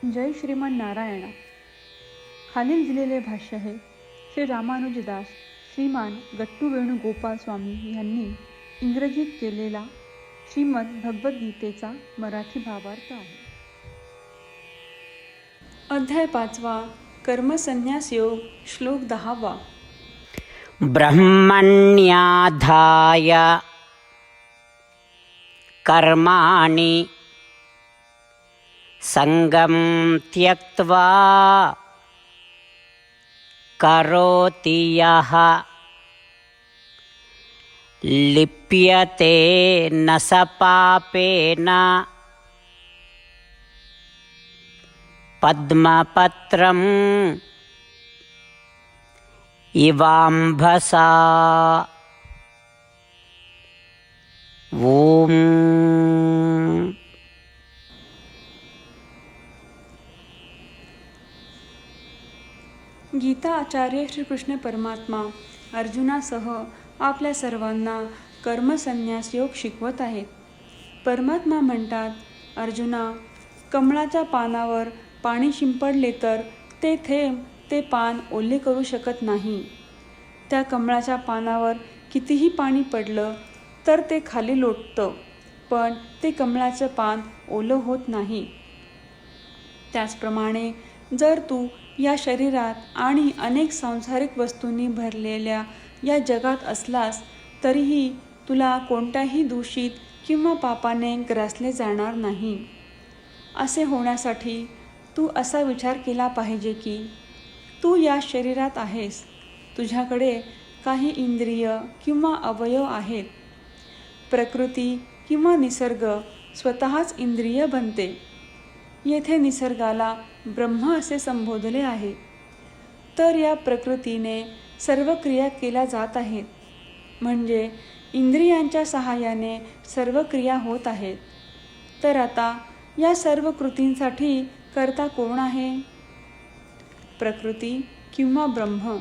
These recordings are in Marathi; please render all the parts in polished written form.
जय श्रीमान नारायणा. खालील दिलेले भाष्य हे श्री रामानुजदास श्रीमान गट्टू वेणुगोपाल स्वामी यांनी इंग्रजीत केलेला श्रीमद भगवद्गीतेचा मराठी भावार्थ आहे. अध्याय 5 कर्मसन्यास योग श्लोक 10. ब्रह्मण्याधाय कर्माणि संगं त्यक्त्वा करोति यः लिप्यते न स पापेन पद्मपत्रम् इवाम्भसा. ओम. गीता आचार्य श्रीकृष्ण परमात्मा अर्जुनासह आपल्या सर्वांना कर्मसन्यास योग शिकवत आहेत. परमात्मा म्हणतात, अर्जुना, कमळाच्या पानावर पाणी शिंपडले तर ते थेंब ते पान ओले करू शकत नाही. त्या कमळाच्या पानावर कितीही पाणी पडलं तर ते खाली लोटतं, पण ते कमळाचं पान ओलं होत नाही. त्याचप्रमाणे जर तू या शरीरात आणि अनेक सांसारिक वस्तूंनी भरलेल्या या जगात असलास तरीही तुला कोणत्याही दूषित किंवा पापाने ग्रासले जाणार नाही. असे होण्यासाठी तू असा विचार केला पाहिजे की तू या शरीरात आहेस. तुझ्याकडे काही इंद्रिय किंवा अवयव आहेत. प्रकृती किंवा निसर्ग स्वतःच इंद्रिय बनते. येथे निसर्गाला ब्रह्म असे संबोधले आहे. तर या प्रकृतीने सर्व क्रिया केल्या जात आहेत, म्हणजे इंद्रियांच्या सहाय्याने सर्व क्रिया होत आहेत. तर आता या सर्व कृतींसाठी कर्ता कोण आहे? प्रकृती किंवा ब्रह्म.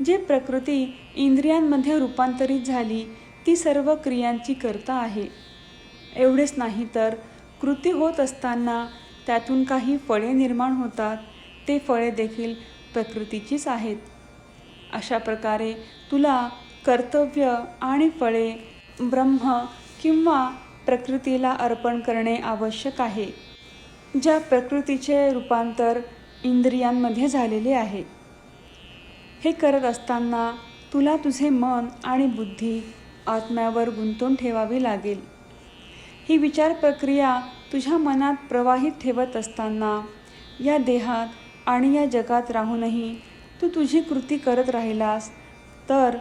जे प्रकृती इंद्रियांमध्ये रूपांतरित झाली ती सर्व क्रियांची कर्ता आहे. एवढेच नाही तर कृती होत असताना त्यातून काही फळे निर्माण होतात, ते फळे देखील प्रकृतीचीच आहेत. अशा प्रकारे तुला कर्तव्य आणि फळे ब्रह्म किंवा प्रकृतीला अर्पण करणे आवश्यक आहे. ज्या प्रकृतीचे रूपांतर इंद्रियांमध्ये झालेले आहे. हे करत असताना तुला तुझे मन आणि बुद्धी आत्म्यावर गुंतवून ठेवावी लागेल. ही विचार प्रक्रिया तुझ्या मनात प्रवाहित ठेवत असताना या देहात आणि या जगात राहूनही तू तुझी कृती करत राहिलास तर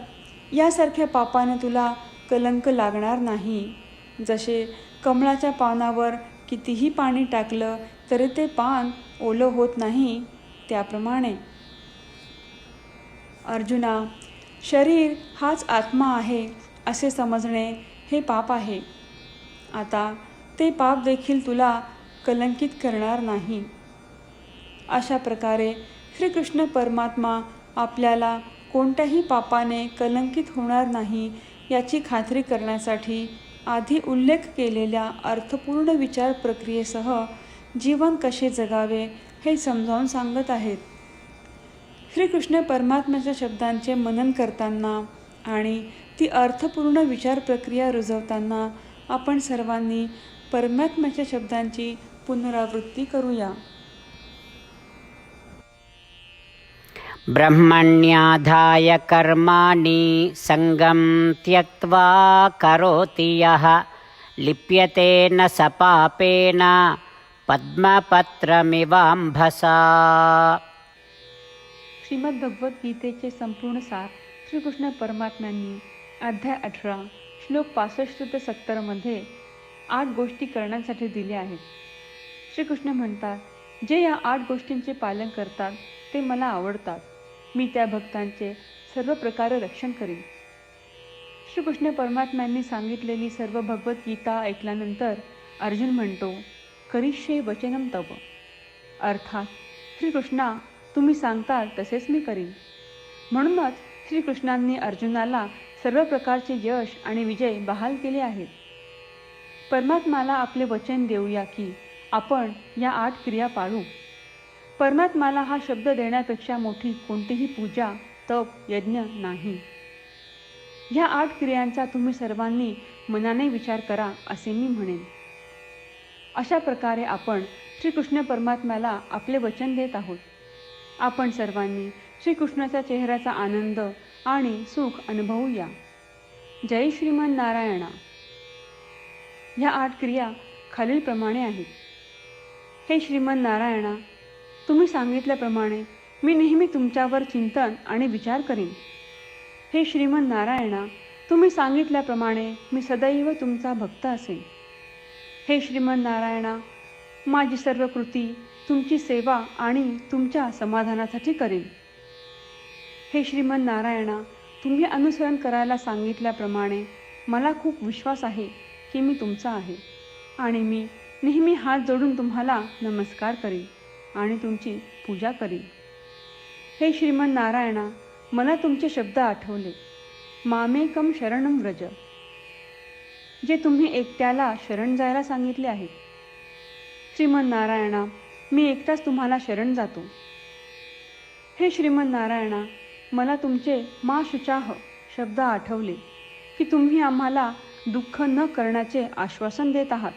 यासारख्या पापाने तुला कलंक लागणार नाही. जसे कमळाच्या पानावर कितीही पाणी टाकलं तरी ते पान ओलं होत नाही, त्याप्रमाणे अर्जुना, शरीर हाच आत्मा आहे असे समजणे हे पाप आहे. आता ते पाप देखील तुला कलंकित करणार नाही. अशा प्रकारे श्रीकृष्ण परमात्मा आपल्याला कोणत्याही पापाने कलंकित होणार नाही याची खात्री करण्यासाठी आधी उल्लेख केलेल्या अर्थपूर्ण विचार प्रक्रियेसह जीवन कसे जगावे हे समजावून सांगत आहेत. श्रीकृष्ण परमात्म्याच्या शब्दांचे मनन करताना आणि ती अर्थपूर्ण विचार प्रक्रिया रुजवताना आपण सर्वांनी परमात्म्याच्या शब्दांची पुनरावृत्ती करूया. ब्रह्मण्याधाय कर्माणि संगं त्यक्त्वा करोति यः लिप्यते न स पापेन पद्मपत्रमिवाम्भसा. श्रीमद भगवद्गीतेचे संपूर्ण सार श्रीकृष्ण परमात्म्यांनी अध्याय 18 श्लोक 65 ते 70 मध्ये 8 गोष्टी करण्यासाठी दिल्या आहेत. श्रीकृष्ण म्हणतात, जे या 8 गोष्टींचे पालन करतात ते मला आवडतात. मी त्या भक्तांचे सर्व प्रकारे रक्षण करीन. श्रीकृष्ण परमात्म्यांनी सांगितलेली सर्व भगवद्गीता ऐकल्यानंतर अर्जुन म्हणतो, करिष्ये वचनम तव. अर्थात श्रीकृष्णा, तुम्ही सांगताल तसेच मी करीन. म्हणूनच श्रीकृष्णांनी अर्जुनाला सर्व प्रकारचे यश आणि विजय बहाल केले आहेत. परमात्म्याला आपले वचन देऊया की आपण या 8 क्रिया पाळू. परमात्म्याला हा शब्द देण्यापेक्षा मोठी कोणतीही पूजा, तप, यज्ञ नाही. ह्या 8 क्रियांचा तुम्ही सर्वांनी मनाने विचार करा असे मी म्हणेन. अशा प्रकारे आपण श्रीकृष्ण परमात्म्याला आपले वचन देत आहोत. आपण सर्वांनी श्रीकृष्णाच्या चेहऱ्याचा आनंद आणि सुख अनुभवूया. जय श्रीमन नारायणा. ह्या 8 क्रिया खालीलप्रमाणे आहेत. हे श्रीमन नारायणा, तुम्ही सांगितल्याप्रमाणे मी नेहमी तुमच्यावर चिंतन आणि विचार करीन. हे श्रीमन नारायणा, तुम्ही सांगितल्याप्रमाणे मी सदैव तुमचा भक्त असेन. हे श्रीमन नारायणा, माझी सर्व कृती तुमची सेवा आणि तुमच्या समाधानासाठी करेन. हे श्रीमन नारायणा, तुम्ही अनुसरण करायला सांगितल्याप्रमाणे मला खूप विश्वास आहे की मी तुमचा आहे आणि मी नेहमी हात जोडून तुम्हाला नमस्कार करीन आणि तुमची पूजा करीन. हे श्रीमन नारायणा, मला तुमचे शब्द आठवले. मामेकम शरणम व्रज, जे तुम्ही एकट्याला शरण जायला सांगितले आहे. श्रीमन नारायणा, मी एकटाच तुम्हाला शरण जातो. हे श्रीमन नारायणा, मला तुमचे मा शुचाह शब्द आठवले की तुम्ही आम्हाला दुःख न करण्याचे आश्वासन देत आहात.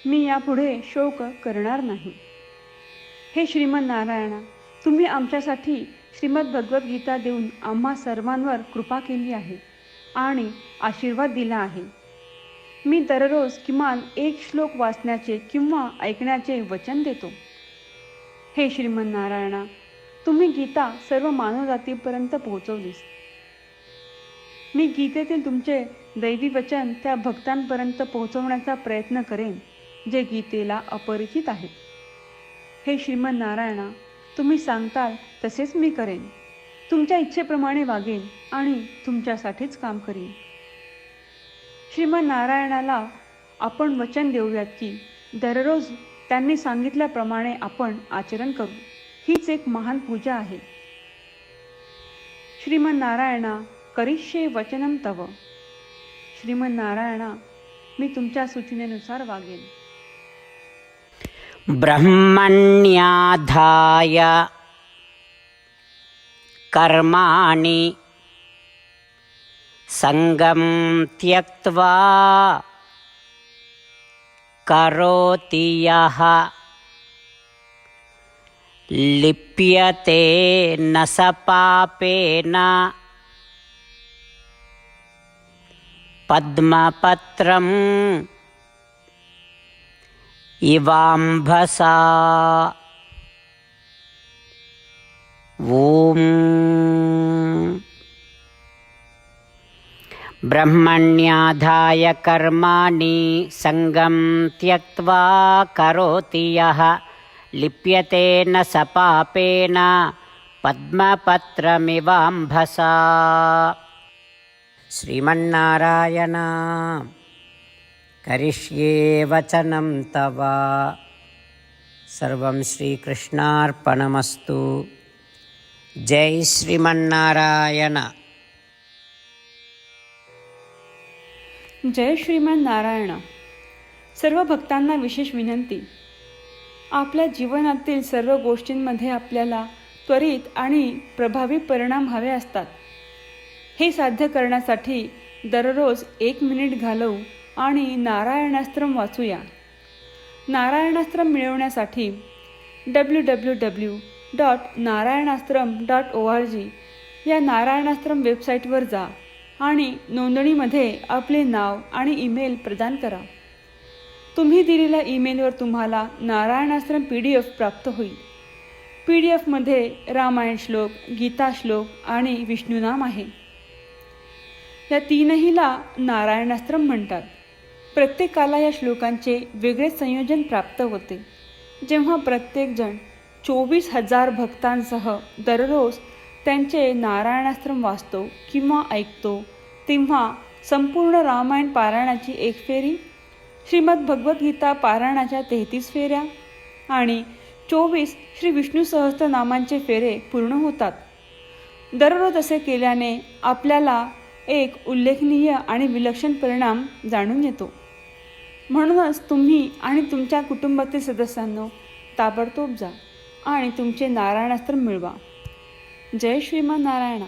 मी यापुढे शोक करणार नाही. हे श्रीमन नारायणा, तुम्ही आमच्यासाठी श्रीमद भगवद्गीता देऊन आम्हा सर्वांवर कृपा केली आहे आणि आशीर्वाद दिला आहे. मी दररोज किमान 1 श्लोक वाचण्याचे किंवा ऐकण्याचे वचन देतो. हे श्रीमन नारायणा, तुम्ही गीता सर्व मानवजातीपर्यंत पोहोचवलीस. मी गीतेतील तुमचे दैवी वचन त्या भक्तांपर्यंत पोहोचवण्याचा प्रयत्न करेन जे गीतेला अपरिचित आहेत. हे श्रीमन नारायणा, तुम्ही सांगताल तसेच मी करेन. तुमच्या इच्छेप्रमाणे वागेन आणि तुमच्यासाठीच काम करीन. श्रीमन नारायणाला आपण वचन देऊयात की दररोज त्यांनी सांगितल्याप्रमाणे आपण आचरण करू. हीच एक महान पूजा आहे. श्रीमन नारायणा, करिष्ये वचनम तव. श्रीमन नारायणा, मी तुमच्या सूचनेनुसार वागेन. ब्रह्मण्याधाय कर्माणि संगम त्यक्त्वा करोति यः लिप्यते न स पापेन पद्मपत्रम् इवाम्भसा. ॐ ब्रह्मण्याधाय कर्माणि संगं त्यक्त्वा करोति यः लिप्यते न स पापेन पद्मपत्रमिवाम्भसा. श्रीमन्नारायण, करिष्ये वचनं तव. सर्वं श्रीकृष्णार्पणमस्तु. जय श्रीमन्नारायण. जय श्रीमन नारायण. सर्व भक्तांना विशेष विनंती. आपल्या जीवनातील सर्व गोष्टींमध्ये आपल्याला त्वरित आणि प्रभावी परिणाम हवे असतात. हे साध्य करण्यासाठी दररोज 1 मिनिट घालवू आणि नारायणास्त्रम वाचूया. नारायणास्त्रम मिळवण्यासाठी www.narayanaastram.org या नारायणास्त्रम वेबसाईटवर जा आणि नोंदणीमध्ये आपले नाव आणि ईमेल प्रदान करा. तुम्ही दिलेल्या ईमेलवर तुम्हाला नारायणास्त्रम PDF प्राप्त होईल. PDFमध्ये रामायण श्लोक, गीता श्लोक आणि विष्णुनाम आहे. या तीनहीला नारायणास्त्रम म्हणतात. प्रत्येकाला या श्लोकांचे वेगळेच संयोजन प्राप्त होते. जेव्हा प्रत्येकजण 24,000 भक्तांसह दररोज त्यांचे नारायणास्त्रम वाचतो किंवा ऐकतो, तेव्हा संपूर्ण रामायण पारायणाची 1 फेरी, श्रीमद भगवद्गीता पारायणाच्या 33 फेऱ्या आणि 24 श्री विष्णू सहस्त्रनामांचे फेरे पूर्ण होतात. दररोज असे केल्याने आपल्याला एक उल्लेखनीय आणि विलक्षण परिणाम जाणून येतो. म्हणूनच तुम्ही आणि तुमच्या कुटुंबातील सदस्यांनो ताबडतोब जा आणि तुमचे नारायणास्त्र मिळवा. जय श्रीमान नारायणा.